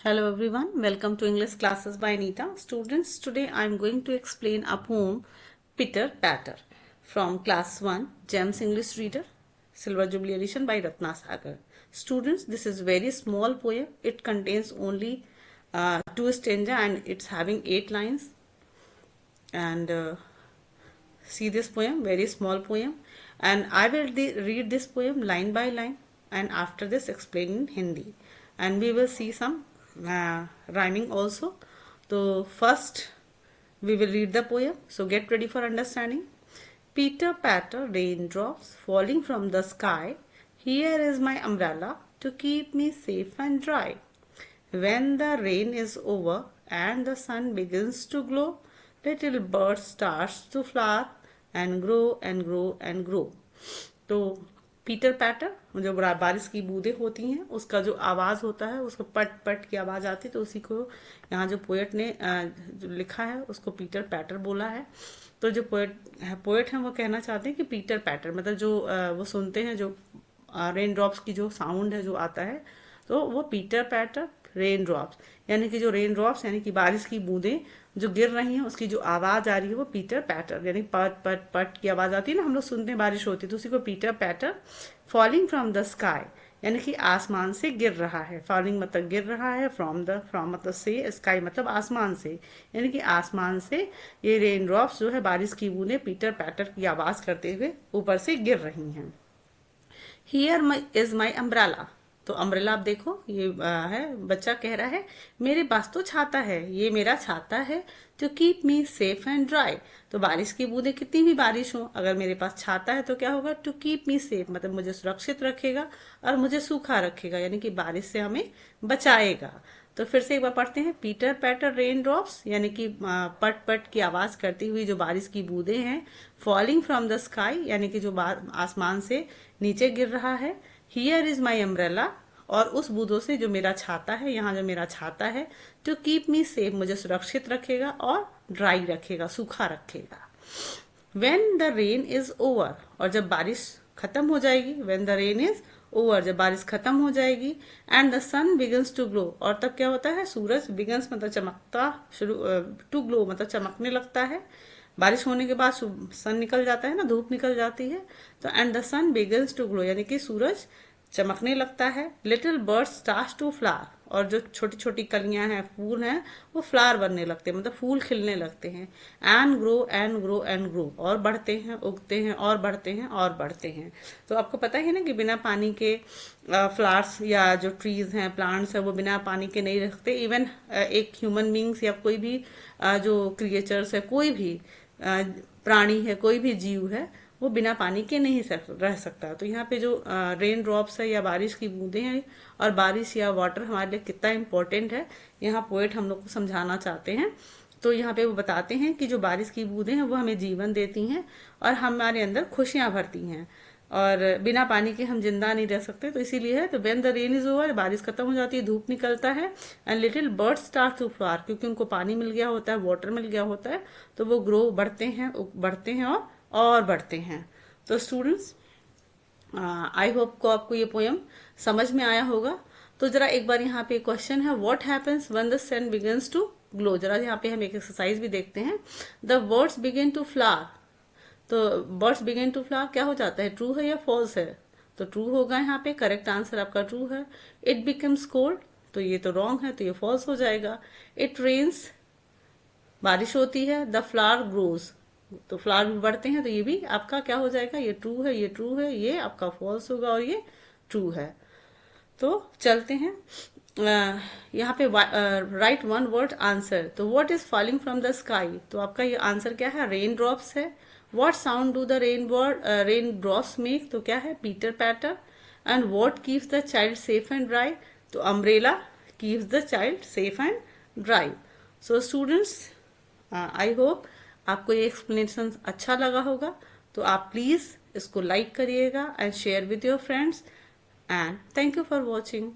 Hello everyone, welcome to English classes by Anita. Students, today I am going to explain a poem Pitter Patter from class 1 Gems English Reader Silver Jubilee edition by Ratna Sagar. Students, this is very small poem. It contains only 2 stanza and it's having 8 lines. And see this poem, very small poem. And I will read this poem line by line and after this explain in Hindi. And we will see some rhyming also. So first we will read the poem. So get ready for understanding. Pitter patter raindrops falling from the sky. Here is my umbrella to keep me safe and dry. When the rain is over and the sun begins to glow, little bird starts to flower and grow and grow and grow. तो pitter patter जो बारिश की बूंदें होती हैं उसका जो आवाज होता है उसको पट पट की आवाज आती है, तो उसी को यहाँ जो पोएट ने जो लिखा है उसको पीटर पैटर बोला है। तो जो पोएट हैं वो कहना चाहते हैं कि पीटर पैटर मतलब जो वो सुनते हैं जो रेन ड्रॉप्स की जो साउंड है जो आता है तो वो पीटर पैटर रेन ड्रॉप्स यानी कि जो रेन ड्रॉप्स यानी कि बारिश की बूंदें जो गिर रही हैं उसकी जो आवाज आ रही है वो पीटर पैटर यानी पट पट पट की आवाज आती है ना, हम लोग सुनते हैं बारिश होती है तो उसी को pitter patter falling from the sky यानी कि आसमान से गिर रहा है। फॉलिंग मतलब गिर रहा है, फ्रॉम मतलब से, स्काई मतलब आसमान से, यानी कि आसमान से ये रेन ड्रॉप्स जो है बारिश की बूंदें पीटर पैटर की आवाज करते हुए ऊपर से गिर रही हैं। हियर इज माई अम्ब्रेला, तो अम्ब्रेला आप देखो ये है, बच्चा कह रहा है मेरे पास तो छाता है, ये मेरा छाता है जो keep me safe and dry. तो बारिश की बूंदें कितनी भी बारिश हो अगर मेरे पास छाता है तो क्या होगा, टू कीप मी सेफ मतलब मुझे सुरक्षित रखेगा और मुझे सूखा रखेगा यानी कि बारिश से हमें बचाएगा। तो फिर से एक बार पढ़ते हैं, पीटर पैटर रेन ड्रॉप्स यानी कि पट पट की आवाज करती हुई जो बारिश की बूंदें हैं, फॉलिंग फ्रॉम द स्काई यानी कि जो आसमान से नीचे गिर रहा है, हियर इज माई अम्ब्रेला और उस बूंदों से जो मेरा छाता है, यहाँ जो मेरा छाता है, टू कीप मी सेफ मुझे सुरक्षित रखेगा और ड्राई रखेगा, सूखा रखेगा। When the rain is over और जब बारिश खत्म हो जाएगी, when the rain is over जब बारिश खत्म हो जाएगी, and the sun begins to glow और तब क्या होता है, सूरज बिगन्स मतलब चमकता शुरू, टू ग्लो मतलब चमकने लगता है। बारिश होने के बाद सन निकल जाता है ना, धूप निकल जाती है, तो and the sun begins to glow यानी कि सूरज चमकने लगता है। Little bird start to flower और जो छोटी छोटी कलियां हैं, फूल हैं, वो फ्लावर बनने लगते हैं मतलब फूल खिलने लगते हैं। And grow and grow and grow और बढ़ते हैं, उगते हैं और बढ़ते हैं और बढ़ते हैं। तो आपको पता है ना कि बिना पानी के फ्लावर्स या जो ट्रीज हैं, प्लांट्स है, वो बिना पानी के नहीं रखते। इवन एक ह्यूमन बींग्स या कोई भी जो क्रिएचर्स है, कोई भी प्राणी है, कोई भी जीव है, वो बिना पानी के नहीं रह सकता। तो यहाँ पे जो रेन ड्रॉप्स है या बारिश की बूंदें हैं और बारिश या वाटर हमारे लिए कितना इम्पोर्टेंट है, यहाँ पोएट हम लोग को समझाना चाहते हैं। तो यहाँ पे वो बताते हैं कि जो बारिश की बूंदें हैं वो हमें जीवन देती हैं और हमारे अंदर खुशियां भरती हैं और बिना पानी के हम जिंदा नहीं रह सकते। तो इसीलिए है, तो when the rain is over बारिश खत्म हो जाती है, धूप निकलता है, and little bird start to flower क्योंकि उनको पानी मिल गया होता है, वाटर मिल गया होता है, तो वो ग्रो बढ़ते हैं और बढ़ते हैं। तो स्टूडेंट्स, आई होप को आपको ये पोयम समझ में आया होगा। तो जरा एक बार यहाँ पे क्वेश्चन है, what happens when the sun begins to glow. जरा यहाँ पे हम एक एक्सरसाइज भी देखते हैं। The words begin to flower, तो बर्ड्स बिगिन टू फ्लावर क्या हो जाता है, ट्रू है या फॉल्स है, तो ट्रू होगा यहाँ पे, करेक्ट आंसर आपका ट्रू है। इट बिकम्स कोल्ड, तो ये तो रॉन्ग है, तो ये फॉल्स हो जाएगा। इट रेन्स, बारिश होती है। द फ्लावर ग्रोज, तो फ्लावर भी बढ़ते हैं, तो ये भी आपका क्या हो जाएगा, ये ट्रू है, ये ट्रू है, ये आपका फॉल्स होगा और ये ट्रू है। तो चलते हैं यहाँ पे, राइट वन वर्ड आंसर। तो what is falling from the sky, तो आपका ये आंसर क्या है, रेन ड्रॉप्स है। What sound do the rain drops make, तो क्या है, pitter patter. And what keeps the child safe and dry, तो umbrella keeps the child safe and dry. So students, I hope आपको ये explanation अच्छा लगा होगा। तो आप प्लीज इसको लाइक करिएगा and share with your friends, and thank you for watching.